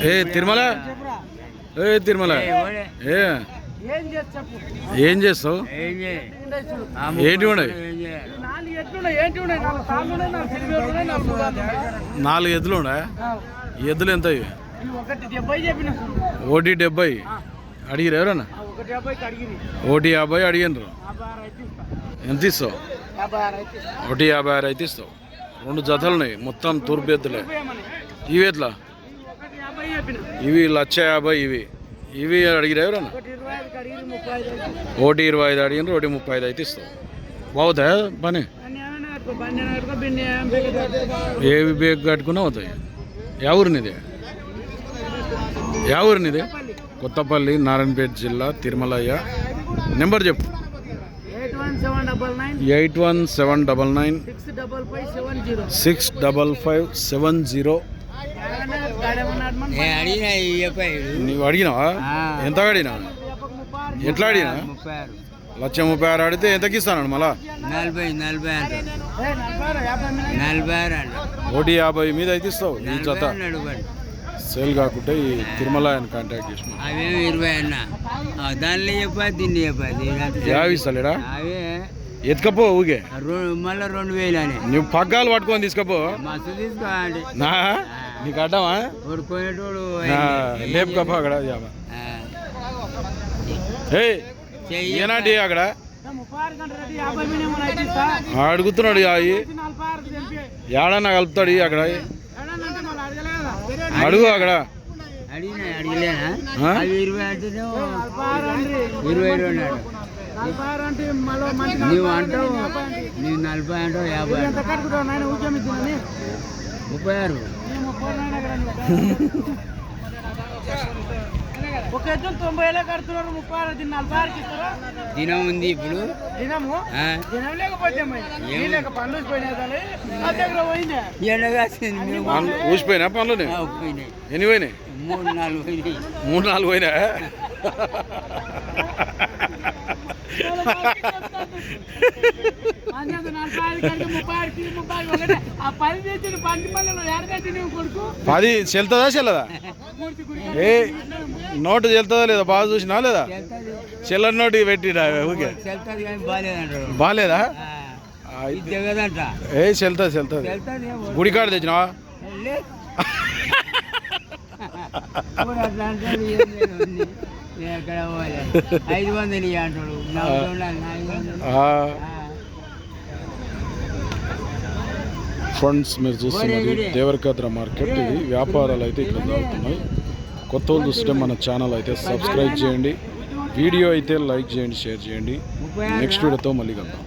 ఏ తిరుమల తిరుమల ఏం చేస్తావు? ఏంటి ఉన్నాయి? 4 ఎద్దులు ఉన్నాయి. ఎద్దులు ఎంత? 170 అడిగిరు ఎవరన్నా? 150 అడిగినరు. ఎంత ఇస్తావు? 156 అయితే ఇస్తావు. 2 జతలు ఉన్నాయి మొత్తం తూర్పు ఎద్దులే. ఇవి ఎట్లా? ఇవి 150. ఇవి అడిగిరు ఎవరన్నా? 125 అడిగినారు. 135 అయితే ఇస్తావు. బాగుతా పని? ఏవి బేగ్ కట్టుకున్నా అవుతాయి. ఎవరినిది? ఎవరినిది? కొత్తపల్లి, నారాయణపేట జిల్లా, తిరుమలయ్య. నెంబర్ చెప్పు. 8179 65570. నువ్వు అడిగినావా? ఎంత అడిగినా? ఎట్లా అడిగినా? 136 అడిగితే ఎంతకి ఇస్తాను? మళ్ళా 150 మీద అయితే ఇస్తావు. ఈ జత సేల్ కాకుంటే ఈ తిరుమల ఆయన కాంటాక్ట్ చేసిన యావి ఇస్తాలేడా? ఎత్తుకపో ఊగే మళ్ళీ 2000 అని నువ్వు పగ్గాలు పట్టుకొని తీసుకపో. తీసుకోండి నీకు అడ్డమా? లేపుకపో అక్కడ. ఏనాటి అక్కడ అడుగుతున్నాడు. ఏడన్నా కలుపుతాడు అక్కడ. అడుగు అక్కడ. నువ్వు అంటావు నువ్వు 40 అంటావు 50 36 దినం ఉంది ఇప్పుడు. ఊసిపోయినా పనులు? ఎన్ని పోయినాయి? 3-4 పోయినా. పది చెల్తుందా చెల్లదా? ఏ నోటు చెల్తుందా లేదా? బాగా చూసినా లేదా? చెల్లని నోటు పెట్టిడా? ఊకే బాగాలేదా? ఏ చెల్తుంది. గుడికాడ తెచ్చినావా? ఫ్రెండ్స్, మీరు చూస్తున్నది దేవరకద్ర మార్కెట్. ఇది వ్యాపారాలు అయితే ఇక్కడ జరుగుతున్నాయి. కొత్త వాళ్ళు చూస్తే మన ఛానల్ అయితే సబ్స్క్రైబ్ చేయండి. వీడియో అయితే లైక్ చేయండి, షేర్ చేయండి. నెక్స్ట్ వీడియోతో మళ్ళీ కలుద్దాం.